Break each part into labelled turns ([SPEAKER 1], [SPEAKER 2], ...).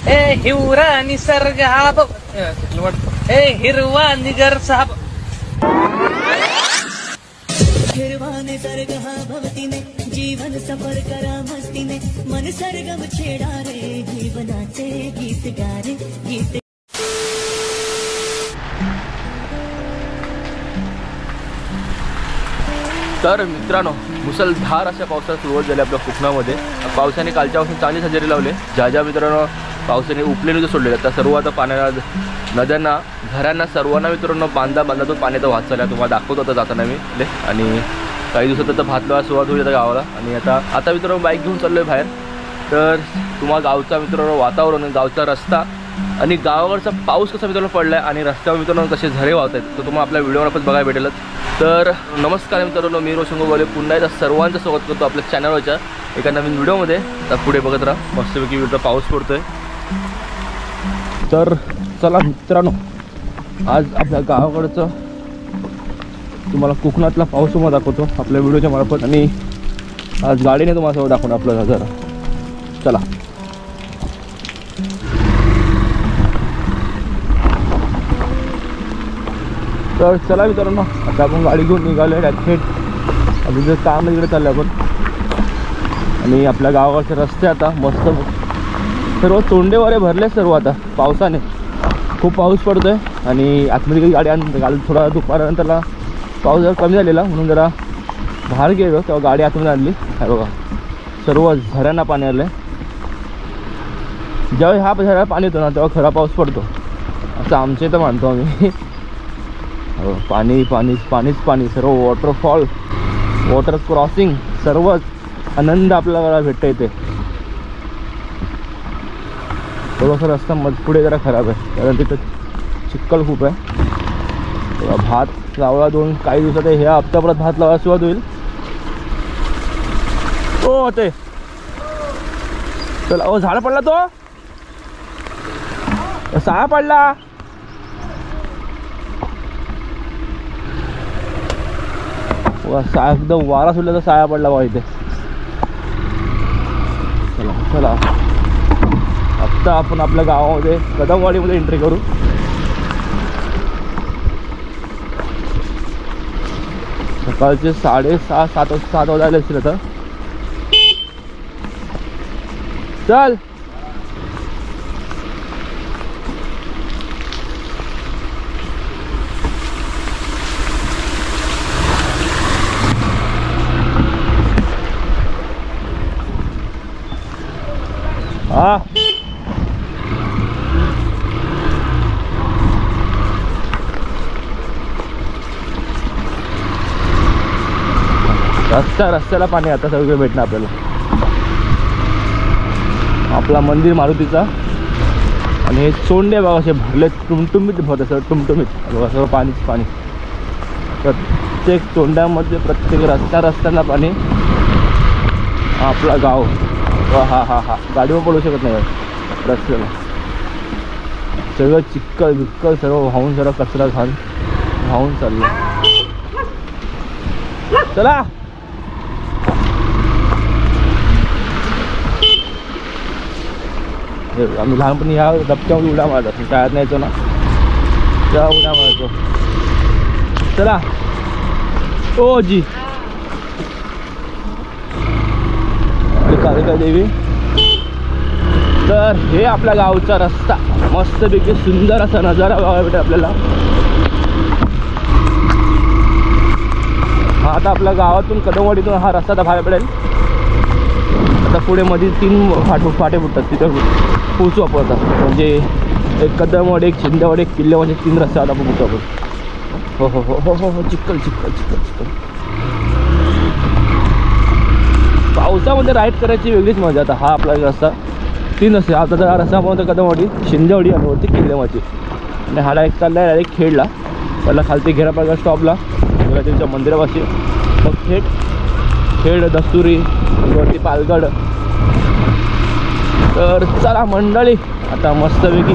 [SPEAKER 1] हिवरा निसर्ग हा ए हिरवा निगर साहब
[SPEAKER 2] हिरवा निसर्ग हा भवतीने जीवन सफर करा मस्तीने मन सरगम छेडा रे जीवनाचे गीत गारे गीत।
[SPEAKER 3] तर मित्रांनो, मुसळधार अशा पावसाला सुरुवात झाली आपल्या कोकणामध्ये। पावसाने कालच्यापासून चांगली हजेरी लावले। ज्या ज्या मित्रांनो पावसाने उपलेले सोडलेले त्या सर्व आता पाण्याला, नद्यांना, घरांना, सर्वांना मित्रांनो बांधातून पाणी तर वाहत चाललं। तुम्हाला दाखवतो आता जाताना मी आणि काही दिवसात आता भात लावायला सुरुवात होईल आता गावाला। आणि आता मित्रांनो बाईक घेऊन चाललो आहे बाहेर। तर तुम्हाला गावचा मित्रांनो वातावरण, गावचा रस्ता आणि गावाकडचा पाऊस कसा मित्रांनो पडला आहे आणि रस्त्यावर मित्रांनो कसे झरे वाहत आहेत तर तुम्हाला आपल्या व्हिडिओवर पण बघायला भेटेलच। तर नमस्कार मित्रांनो, मी रोशन गोगोले पुन्हा एकदा सर्वांचं स्वागत करतो आपल्या चॅनलवरच्या एका नवीन व्हिडिओमध्ये। तर पुढे बघत राहा, मस्तपैकी व्हिडिओ पाऊस पडतोय। तर चला मित्रांनो, आज आपल्या गावाकडचं तुम्हाला कोकणातला पाऊस तुम्हाला दाखवतो आपल्या व्हिडिओच्या मार्फत। आणि आज गाडीने तुम्हाला सगळं दाखवणं आपलं जरा। चला तर चला मित्रांनो, आता आपण गाडी घेऊन निघालो थेट अजून जे काम इकडे चाललं आपण। आणि आपल्या गावाकडचे रस्ते आता मस्त सर्व तोंडेवारे भरले सर्व आता पावसाने। खूप पाऊस पडतोय आणि आतमध्ये गाडी थोडा दुपारनंतरला पाऊस जरा कमी झालेला म्हणून जरा बाहेर गेलो तेव्हा गाडी आतमध्ये आणली। हे बघा सर्व झऱ्यांना पाणी आलं आहे। ज्यावेळी हा झऱ्याला पाणी येतो ना तेव्हा खरा पाऊस पडतो असं आमच्या इथं मानतो आम्ही। पाणी पाणीच पाणीच पाणी, सर्व वॉटरफॉल, वॉटर क्रॉसिंग, सर्वच आनंद आपल्याला भेटता येते। थोडासा रस्ता पुढे जरा खराब आहे कारण तिथं चिखल खूप आहे। भात लावला काही दिवसात, ह्या हप्त्यापर्यंत भात लावायला सुरुवात होईल। हो ते चला, झाड पडला तो साया पडला। एकदम वारा सुटल्याचा साया पडला बा इथे। चला चला, आता आपण आपल्या गावामध्ये कदमवाडीमध्ये एंट्री करू। सकाळचे 6:30-7 वाजायला असतील आता। चल हा रस्त्याला पाणी आता सगळं भेटणार आपल्याला। आपला मंदिर मारुतीचा आणि हे सोंडे बघा असे भरले टुमटुमीत भरत सर टुमटुमीत बघा सर्व पाणीच पाणी। प्रत्येक तोंड्यामध्ये, प्रत्येक रस्त्याला पाणी। आपला गाव हा गाडीवर पडू शकत नाही रस्त्याला। सगळं चिक्कल बिक्कल सर्व वाहून, सर्व कचरा वाहून चाललं। चला आम्ही लहानपणी ह्या डबक्यामध्ये उड्या मारतात, शाळेत न्यायचो ना तेव्हा उड्या मारायचो। चला ओ जी कालिका देवी। तर हे आपल्या गावचा रस्ता, मस्तपैकी सुंदर असा नजारा बघायला भेटेल आपल्याला। हा आता आपल्या गावातून कदमवाडीतून हा रस्ता आता बाहेर पडेल। आता पुढे मध्ये 3 फाटे फुटतात, तिथे पोचू आपण आता। म्हणजे एक कदमवाडी, एक शिंदेवाडी, एक किल्लेवाडी, 3 रस्ते आता आपण पोचू आपण। हो हो हो हो हो हो चिखल चिखल चिखल चिखल। पावसामध्ये राईड करायची वेगळीच मजा। आता हा आपला रस्ता 3 रस्ते, आता हा रस्ता आपण कदमवाडी, शिंदेवाडी आणि वरती किल्लेवाडी। आणि हा एक चालला आहे डायरेक्ट खेडला। पहिला खालती घेरापाडा स्टॉपला त्यांच्या मंदिरापाशी, मग थेट खेड, दस्तुरी, वरती पालगड। तर चला मंडळी, आता मस्तपैकी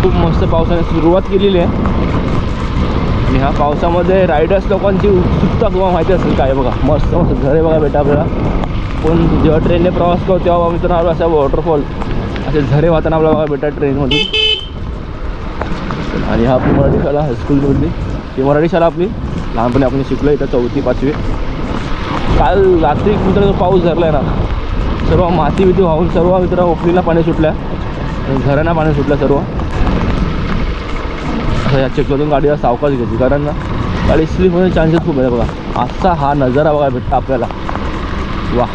[SPEAKER 3] खूप मस्त पावसाने सुरुवात केलेली आहे। आणि ह्या पावसामध्ये रायडर्स लोकांची उत्सुकता तुम्हाला माहिती असेल काय बघा, मस्त मस्त झरे बघा भेटा आपल्याला। पण जेव्हा ट्रेनने प्रवास करतो तेव्हा मित्रांनो असा वॉटरफॉल असे झरे वाहताना आपल्याला बघा भेटतात ट्रेनमधून. आणि हा आपली मराठी शाळा हायस्कूलमधली ही मराठी शाळा आपली लहानपणी आपण शिकलो इथं 4थी 5वी. काल रात्री मित्रांनो पाऊस धरला आहे ना, सर्व माती बिती वाहून सर्व मित्र ओपलीला पाणी सुटल्या आणि घरांना पाणी सुटलं सर्व. असं या चिखलातून गाडीला सावकाश घ्यायची कारण ना गाडी स्लिप होण्याचे चान्सेस खूप आहे. बघा असा हा नजारा बघा भेटता आपल्याला. वा.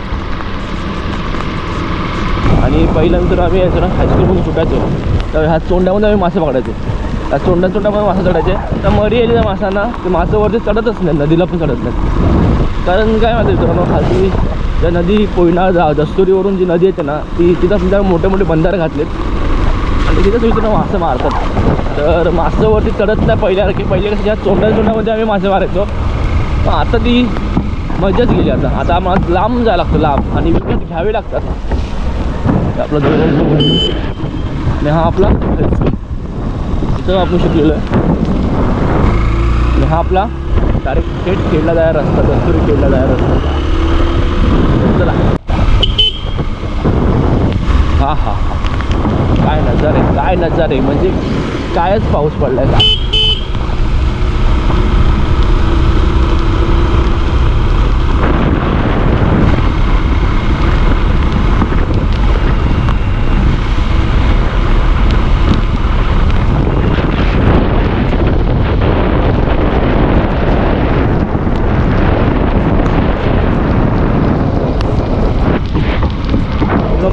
[SPEAKER 3] आणि पहिल्यानंतर आम्ही यायचो ना हायस्कूलमधून सुटायचो तर ह्या चोंड्यामध्ये आम्ही मासे पकडायचो. त्या चोंड्यामध्ये मासे चढायचे. तर मरी येईल त्या माशांना ते मासे वरती चढतच नाही, नदीला पण चढत नाही. कारण काय माहिती मित्रांनो, खाली ज्या नदी कोयना दस्तुरीवरून जी नदी येते ना ती तिथं सुद्धा मोठे मोठे बंधारे घातलेत आणि तिथंच मित्रांनो मासे मारतात. तर मासे वरती चढत नाही पहिले कसं ज्या चोंड्यामध्ये आम्ही मासे मारायचो. पण आता ती मजाच गेली. आता आम्हाला लांब जायला लागतं, लांब आणि विकत घ्यावे लागतात. आपला जवळ आणि हा आपला इथं आपण शिकलेलो आहे. आणि हा आपला डायरेक्ट थेट खेळला जायला रस्ता, दस्तुरी खेळला जायला रस्ता. चला. हा हा हा काय नजारे म्हणजे कायच पाऊस पडलाय का.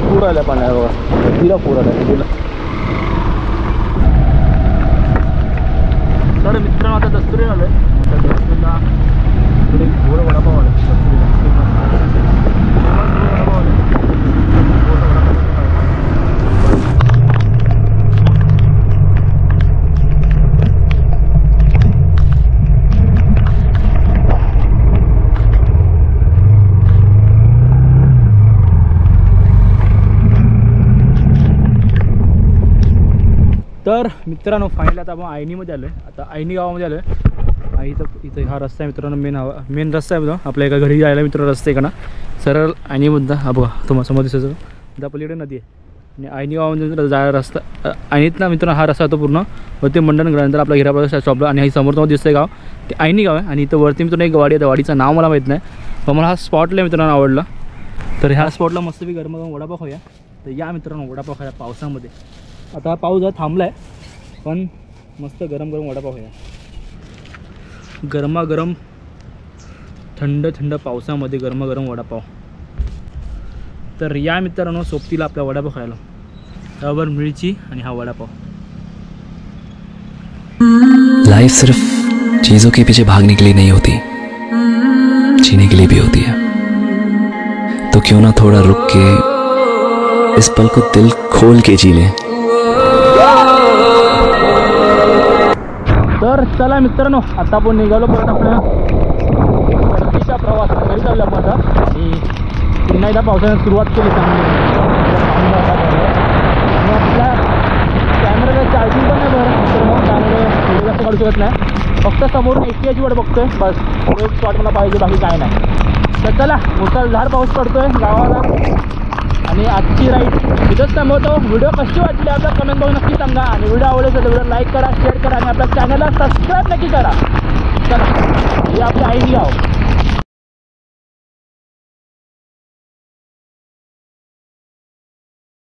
[SPEAKER 3] पूर आल्या पाण्यावर बघा, नदीला पूर आल्या नदीला. तर मित्रांनो आता दस्तुरी आलो आहे. तर दस्तुरीला इकडे गोड वडापाव आले. तर मित्रांनो फायनली आता आपण आयनीमध्ये आलो आहे. आता आयनी गावामध्ये आलो आहे. इथं हा रस्ता आहे मित्रांनो, मेन रस्ता आहे बघा आपल्या एका घरी जायला मित्रांनो रस्ता आहे का ना सरळ आयनीमधला. हा बघा तुम्हाला समोर दिसायचं इथं पलीकडे नदी आहे आणि आयनी गावामध्ये जायला रस्ता आयनीत ना मित्रांनो हा रस्ता होतो पूर्ण वरती मंडण ग्रानंतर आपला हिराबाद स्टॉपला. आणि ही समोर तुम्हाला दिसतंय गाव ते आयनी गाव आहे. आणि इथं वरती मित्रांनो एक वाडी आहे, वाडीचं नाव मला माहीत नाही पण मला हा स्पॉटला मित्रांनो आवडला. तर ह्या स्पॉटला मस्तपैकी गरम वडापाव खाऊया. तर या मित्रांनो वडापाव खाया पावसामध्ये. आता हा पाऊस जरा थांबला आहे पण मस्त गरम गरम वडापाव खाया. गरमागरम थंड थंड पावसामध्ये गरमागरम वडापाव. तर या मित्रांनो सोबतीला आपला वडापाव खायला त्यावर मिरची आणि हा वडापाव.
[SPEAKER 4] लाइफ सिर्फ चीजों के पीछे भागने के लिए नहीं होती, जीने के लिए भी होती है. तो क्यों ना थोड़ा रुक के इस पल को दिल खोल के जी लें.
[SPEAKER 3] तर चला मित्रांनो आता आपण निघालो परत आपल्या परतीच्या प्रवासात घरी चाललो आपण आता. आणि पुन्हा एकदा पावसाने सुरुवात केली चांगली. आणि आपल्या कॅमेराला चार्जिंग पण नाही बरं मित्रांनो, त्यामुळे व्हिडिओ जास्त काढू शकत नाही. फक्त समोरून एकट्याची वाट बघतोय बस, एक शॉट मला पाहिजे बाकी काय नाही. तर चला मुसळधार पाऊस पडतोय गावाला. आणि आजची राईड इथंच थांबवतो. व्हिडिओ कशी वाटली आपल्या कमेंट बॉक्स नक्की सांगा. आणि व्हिडिओ आवडेल तर व्हिडिओ लाईक करा, शेअर करा आणि आपल्या चॅनलला सबस्क्राईब नक्की करा. चला हे आपले आयनी गाव.